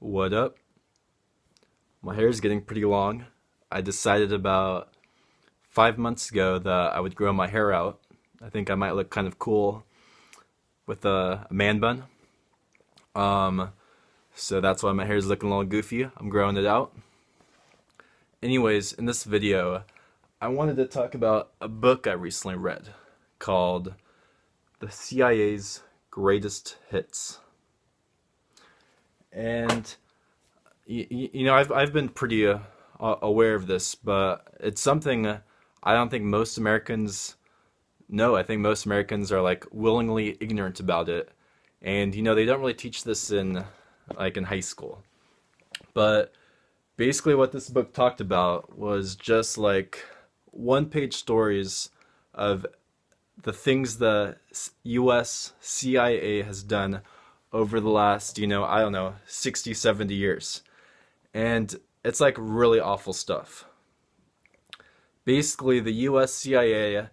What up? My hair is getting pretty long. I decided about 5 months ago that I would grow my hair out. I think I might look kind of cool with a man bun. Um, so that's why my hair is looking a little goofy. I'm growing it out. Anyways, in this video, I wanted to talk about a book I recently read called The CIA's Greatest Hits. And I've been pretty aware of this, but it's something I don't think most Americans know. I think most Americans are like willingly ignorant about it, and they don't really teach this in high school. But basically, what this book talked about was just like one-page stories of the things the U.S. CIA has done over the last, 60, 70 years. And it's like really awful stuff. Basically, the US CIA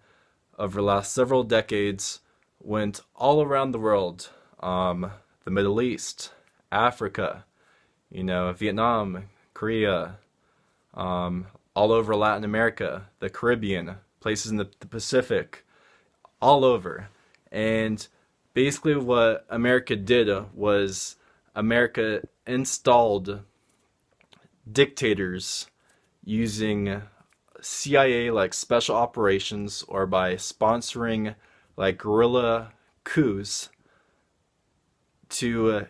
over the last several decades went all around the world, the Middle East, Africa, Vietnam, Korea, all over Latin America, the Caribbean, places in the Pacific, all over. And basically what America did was America installed dictators using CIA like special operations or by sponsoring like guerrilla coups to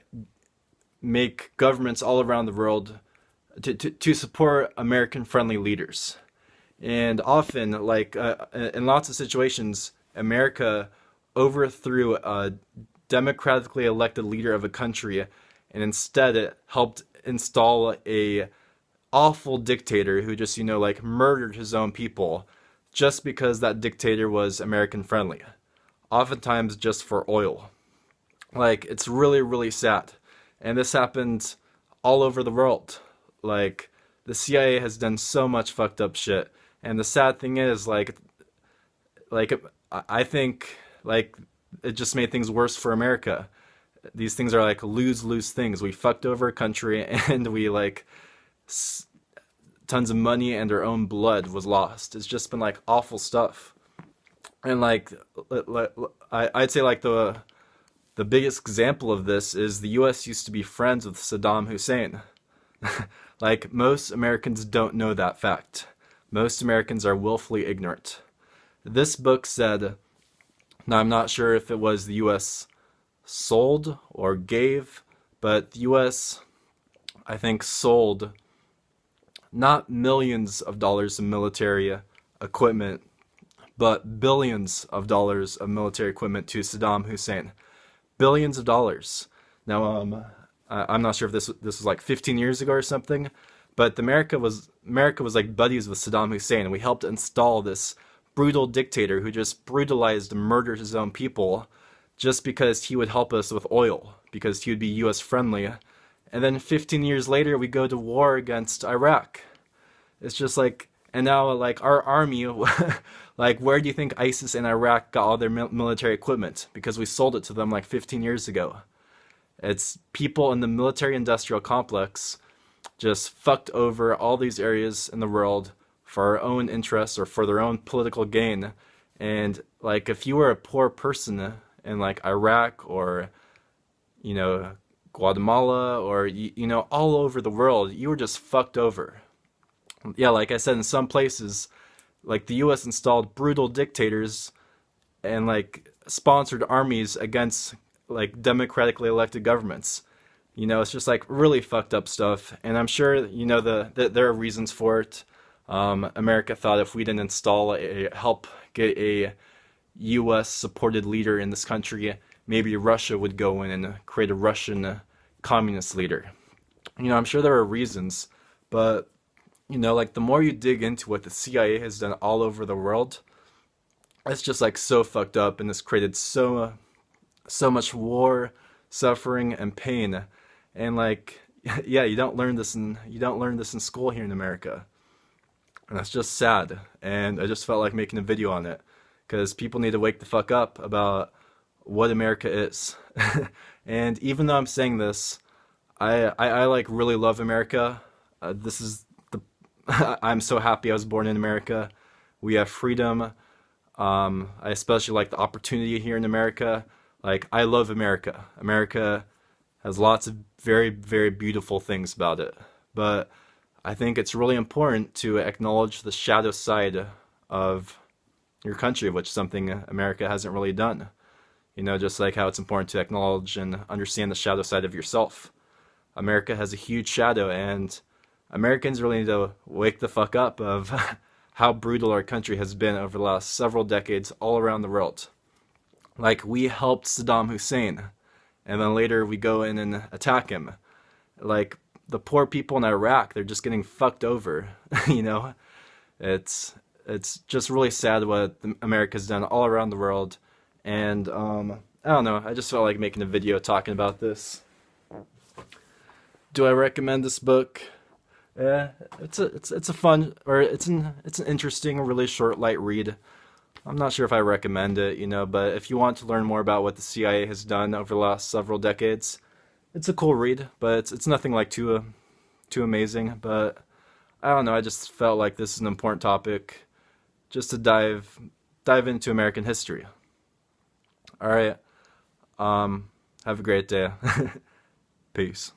make governments all around the world to support American friendly leaders. And often in lots of situations, America overthrew a democratically elected leader of a country, and instead it helped install a awful dictator who just murdered his own people just because that dictator was American friendly, oftentimes just for oil. It's really, really sad, and this happened all over the world. The CIA has done so much fucked up shit, and the sad thing is I think it just made things worse for America. These things are lose-lose things. We fucked over a country, and we tons of money and our own blood was lost. It's just been awful stuff. And I'd say the biggest example of this is the US used to be friends with Saddam Hussein. Most Americans don't know that fact. Most Americans are willfully ignorant. This book said, now I'm not sure if it was the US sold or gave, but the US, I think, sold not millions of dollars of military equipment, but billions of dollars of military equipment to Saddam Hussein. Billions of dollars. Now, I'm not sure if this was 15 years ago or something, but America was buddies with Saddam Hussein, and we helped install this brutal dictator who just brutalized and murdered his own people just because he would help us with oil, because he would be US friendly. And then 15 years later, we go to war against Iraq. It's just and now our army, where do you think ISIS and Iraq got all their military equipment? Because we sold it to them 15 years ago. It's people in the military industrial complex just fucked over all these areas in the world for our own interests or for their own political gain. And if you were a poor person in Iraq or Guatemala or all over the world, you were just fucked over. Yeah, like I said, in some places the US installed brutal dictators and sponsored armies against democratically elected governments. It's just really fucked up stuff, and I'm sure there are reasons for it. America thought if we didn't help get a US supported leader in this country, maybe Russia would go in and create a Russian communist leader. I'm sure there are reasons, but the more you dig into what the CIA has done all over the world, it's just so fucked up, and it's created so much war, suffering, and pain. And yeah, you don't learn this in school here in America. And that's just sad, and I just felt like making a video on it, because people need to wake the fuck up about what America is. And even though I'm saying this, I like really love America. This is the I'm so happy I was born in America. We have freedom. I especially like the opportunity here in America. Like, I love America. America has lots of very, very beautiful things about it. But I think it's really important to acknowledge the shadow side of your country, which is something America hasn't really done. You know, just like how it's important to acknowledge and understand the shadow side of yourself. America has a huge shadow, and Americans really need to wake the fuck up of how brutal our country has been over the last several decades all around the world. Like, we helped Saddam Hussein, and then later we go in and attack him. Like, the poor people in Iraq, they're just getting fucked over, you know? It's just really sad what America's done all around the world, and I don't know, I just felt like making a video talking about this. Do I recommend this book? Yeah, it's a fun, or it's an interesting, really short, light read. I'm not sure if I recommend it, you know, but if you want to learn more about what the CIA has done over the last several decades, it's a cool read, but it's nothing like too amazing. But I don't know, I just felt like this is an important topic, just to dive into American history. All right, have a great day. Peace.